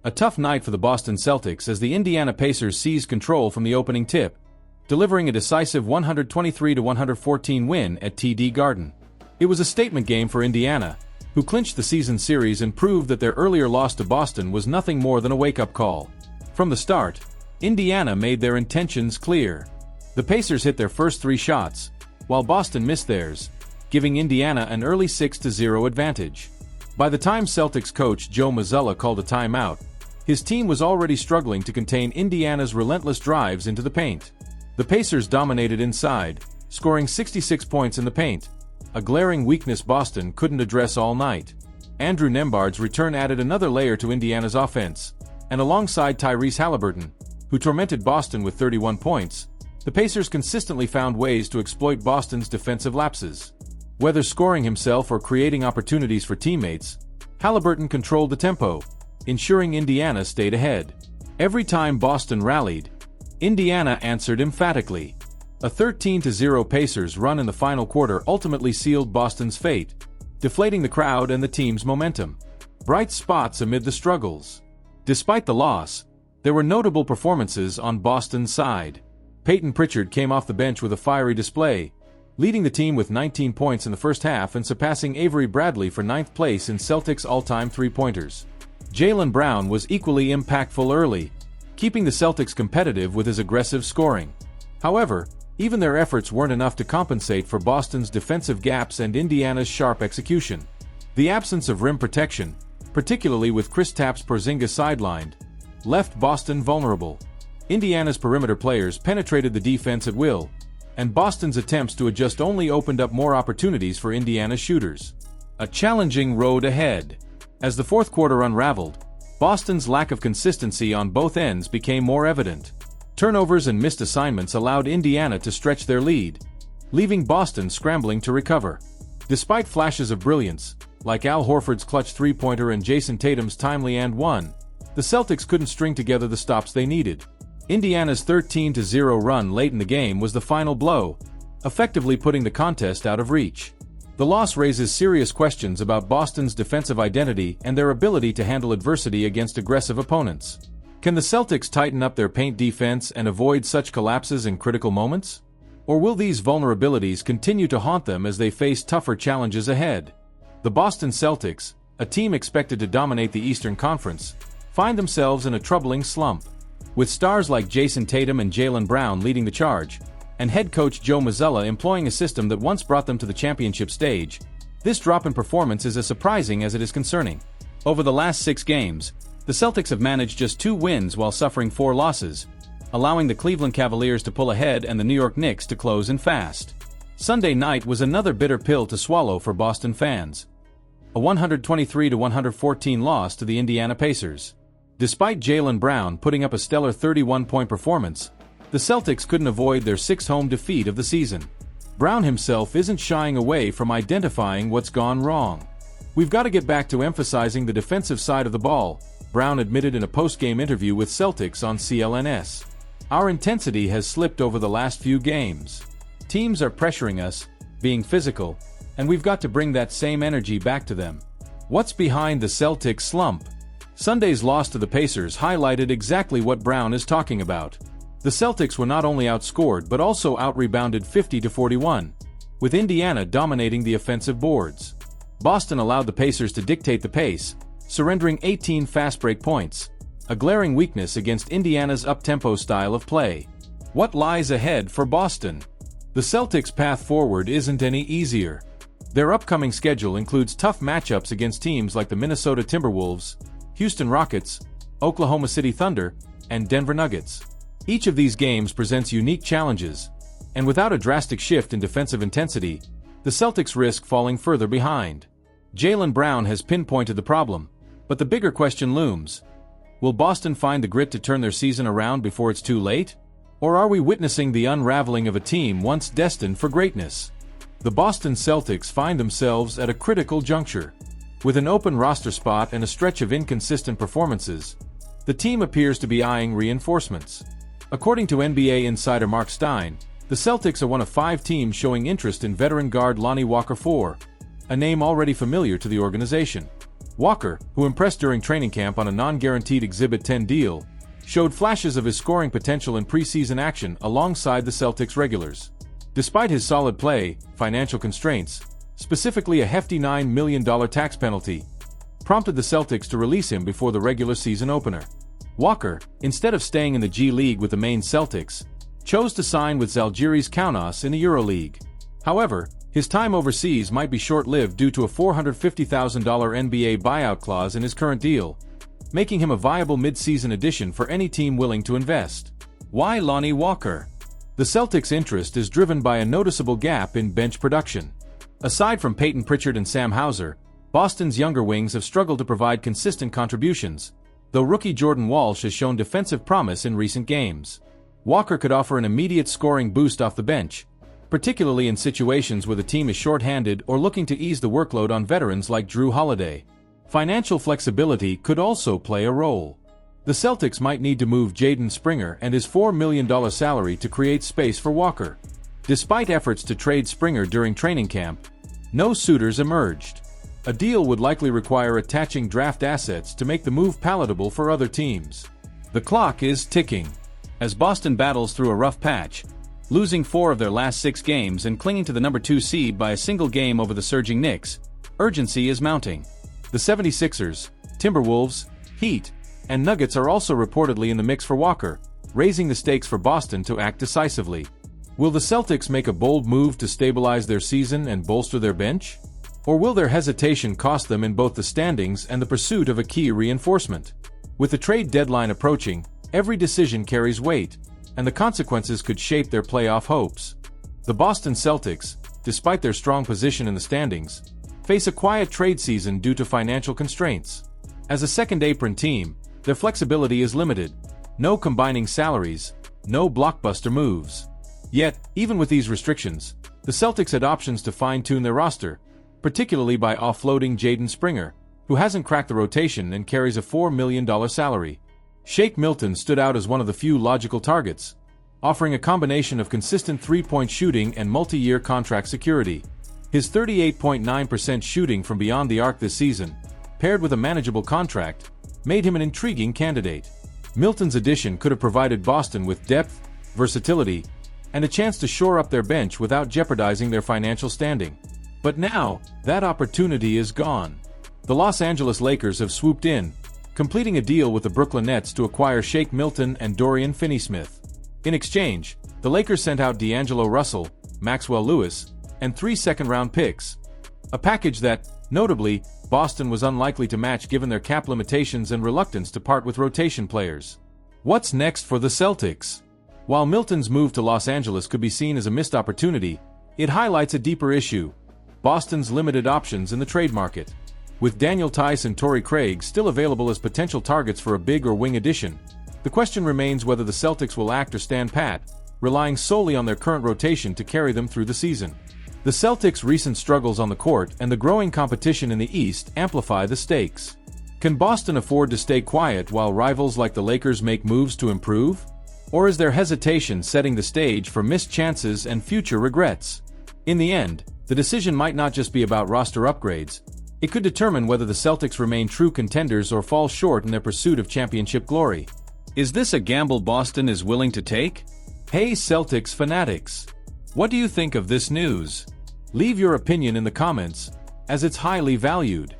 A tough night for the Boston Celtics as the Indiana Pacers seized control from the opening tip, delivering a decisive 123-114 win at TD Garden. It was a statement game for Indiana, who clinched the season series and proved that their earlier loss to Boston was nothing more than a wake-up call. From the start, Indiana made their intentions clear. The Pacers hit their first 3 shots, while Boston missed theirs, giving Indiana an early 6-0 advantage. By the time Celtics coach Joe Mazzulla called a timeout, his team was already struggling to contain Indiana's relentless drives into the paint. The Pacers dominated inside, scoring 66 points in the paint, a glaring weakness Boston couldn't address all night. Andrew Nembhard's return added another layer to Indiana's offense, and alongside Tyrese Haliburton, who tormented Boston with 31 points, the Pacers consistently found ways to exploit Boston's defensive lapses. Whether scoring himself or creating opportunities for teammates, Haliburton controlled the tempo, ensuring Indiana stayed ahead. Every time Boston rallied, Indiana answered emphatically. A 13-0 Pacers run in the final quarter ultimately sealed Boston's fate, deflating the crowd and the team's momentum. Bright spots amid the struggles. Despite the loss, there were notable performances on Boston's side. Peyton Pritchard came off the bench with a fiery display, leading the team with 19 points in the first half and surpassing Avery Bradley for 9th place in Celtics all-time three-pointers. JAYLEN Brown was equally impactful early, keeping the Celtics competitive with his aggressive scoring. However, even their efforts weren't enough to compensate for Boston's defensive gaps and Indiana's sharp execution. The absence of rim protection, particularly with Kristaps Porzingis sidelined, left Boston vulnerable. Indiana's perimeter players penetrated the defense at will, and Boston's attempts to adjust only opened up more opportunities for Indiana's shooters. A challenging road ahead. As the fourth quarter unraveled, Boston's lack of consistency on both ends became more evident. Turnovers and missed assignments allowed Indiana to stretch their lead, leaving Boston scrambling to recover. Despite flashes of brilliance, like Al Horford's clutch three-pointer and Jason Tatum's timely and one, the Celtics couldn't string together the stops they needed. Indiana's 13-0 run late in the game was the final blow, effectively putting the contest out of reach. The loss raises serious questions about Boston's defensive identity and their ability to handle adversity against aggressive opponents. Can the Celtics tighten up their paint defense and avoid such collapses in critical moments? Or will these vulnerabilities continue to haunt them as they face tougher challenges ahead? The Boston Celtics, a team expected to dominate the Eastern Conference, find themselves in a troubling slump. With stars like Jason Tatum and JAYLEN Brown leading the charge, and head coach Joe Mazzulla employing a system that once brought them to the championship stage, this drop in performance is as surprising as it is concerning. Over the last 6 games, the Celtics have managed just 2 wins while suffering 4 losses, allowing the Cleveland Cavaliers to pull ahead and the New York Knicks to close in fast. Sunday night was another bitter pill to swallow for Boston fans. A 123-114 loss to the Indiana Pacers. Despite JAYLEN Brown putting up a stellar 31-point performance, the Celtics couldn't avoid their 6th home defeat of the season. Brown himself isn't shying away from identifying what's gone wrong. "We've got to get back to emphasizing the defensive side of the ball," Brown admitted in a post-game interview with Celtics on CLNS. "Our intensity has slipped over the last few games. Teams are pressuring us, being physical, and we've got to bring that same energy back to them." What's behind the Celtics slump? Sunday's loss to the Pacers highlighted exactly what Brown is talking about. The Celtics were not only outscored but also out-rebounded 50-41, with Indiana dominating the offensive boards. Boston allowed the Pacers to dictate the pace, surrendering 18 fast-break points, a glaring weakness against Indiana's up-tempo style of play. What lies ahead for Boston? The Celtics' path forward isn't any easier. Their upcoming schedule includes tough matchups against teams like the Minnesota Timberwolves, Houston Rockets, Oklahoma City Thunder, and Denver Nuggets. Each of these games presents unique challenges, and without a drastic shift in defensive intensity, the Celtics risk falling further behind. JAYLEN Brown has pinpointed the problem, but the bigger question looms. Will Boston find the grit to turn their season around before it's too late? Or are we witnessing the unraveling of a team once destined for greatness? The Boston Celtics find themselves at a critical juncture. With an open roster spot and a stretch of inconsistent performances, the team appears to be eyeing reinforcements. According to NBA insider Mark Stein, the Celtics are one of 5 teams showing interest in veteran guard Lonnie Walker IV, a name already familiar to the organization. Walker, who impressed during training camp on a non-guaranteed Exhibit 10 deal, showed flashes of his scoring potential in preseason action alongside the Celtics regulars. Despite his solid play, financial constraints, specifically a hefty $9 million tax penalty, prompted the Celtics to release him before the regular season opener. Walker, instead of staying in the G League with the main Celtics, chose to sign with Žalgiris Kaunas in the EuroLeague. However, his time overseas might be short-lived due to a $450,000 NBA buyout clause in his current deal, making him a viable mid-season addition for any team willing to invest. Why Lonnie Walker? The Celtics' interest is driven by a noticeable gap in bench production. Aside from Peyton Pritchard and Sam Hauser, Boston's younger wings have struggled to provide consistent contributions, though rookie Jordan Walsh has shown defensive promise in recent games. Walker could offer an immediate scoring boost off the bench, particularly in situations where the team is short-handed or looking to ease the workload on veterans like Drew Holiday. Financial flexibility could also play a role. The Celtics might need to move Jaden Springer and his $4 million salary to create space for Walker. Despite efforts to trade Springer during training camp, no suitors emerged. A deal would likely require attaching draft assets to make the move palatable for other teams. The clock is ticking. As Boston battles through a rough patch, losing 4 of their last 6 games and clinging to the number 2 seed by a single game over the surging Knicks, urgency is mounting. The 76ers, Timberwolves, Heat, and Nuggets are also reportedly in the mix for Walker, raising the stakes for Boston to act decisively. Will the Celtics make a bold move to stabilize their season and bolster their bench? Or will their hesitation cost them in both the standings and the pursuit of a key reinforcement? With the trade deadline approaching, every decision carries weight, and the consequences could shape their playoff hopes. The Boston Celtics, despite their strong position in the standings, face a quiet trade season due to financial constraints. As a second-apron team, their flexibility is limited. No combining salaries, no blockbuster moves. Yet, even with these restrictions, the Celtics had options to fine-tune their roster, particularly by offloading Jaden Springer, who hasn't cracked the rotation and carries a $4 million salary. Shake Milton stood out as one of the few logical targets, offering a combination of consistent three-point shooting and multi-year contract security. His 38.9% shooting from beyond the arc this season, paired with a manageable contract, made him an intriguing candidate. Milton's addition could have provided Boston with depth, versatility, and a chance to shore up their bench without jeopardizing their financial standing. But now, that opportunity is gone. The Los Angeles Lakers have swooped in, completing a deal with the Brooklyn Nets to acquire Shake Milton and Dorian Finney-Smith. In exchange, the Lakers sent out D'Angelo Russell, Maxwell Lewis, and 3 second-round picks. A package that, notably, Boston was unlikely to match given their cap limitations and reluctance to part with rotation players. What's next for the Celtics? While Milton's move to Los Angeles could be seen as a missed opportunity, it highlights a deeper issue: Boston's limited options in the trade market. With Daniel Tice and Torrey Craig still available as potential targets for a big or wing addition, the question remains whether the Celtics will act or stand pat, relying solely on their current rotation to carry them through the season. The Celtics' recent struggles on the court and the growing competition in the East amplify the stakes. Can Boston afford to stay quiet while rivals like the Lakers make moves to improve? Or is their hesitation setting the stage for missed chances and future regrets? In the end, the decision might not just be about roster upgrades. It could determine whether the Celtics remain true contenders or fall short in their pursuit of championship glory. Is this a gamble Boston is willing to take? Hey Celtics fanatics! What do you think of this news? Leave your opinion in the comments, as it's highly valued.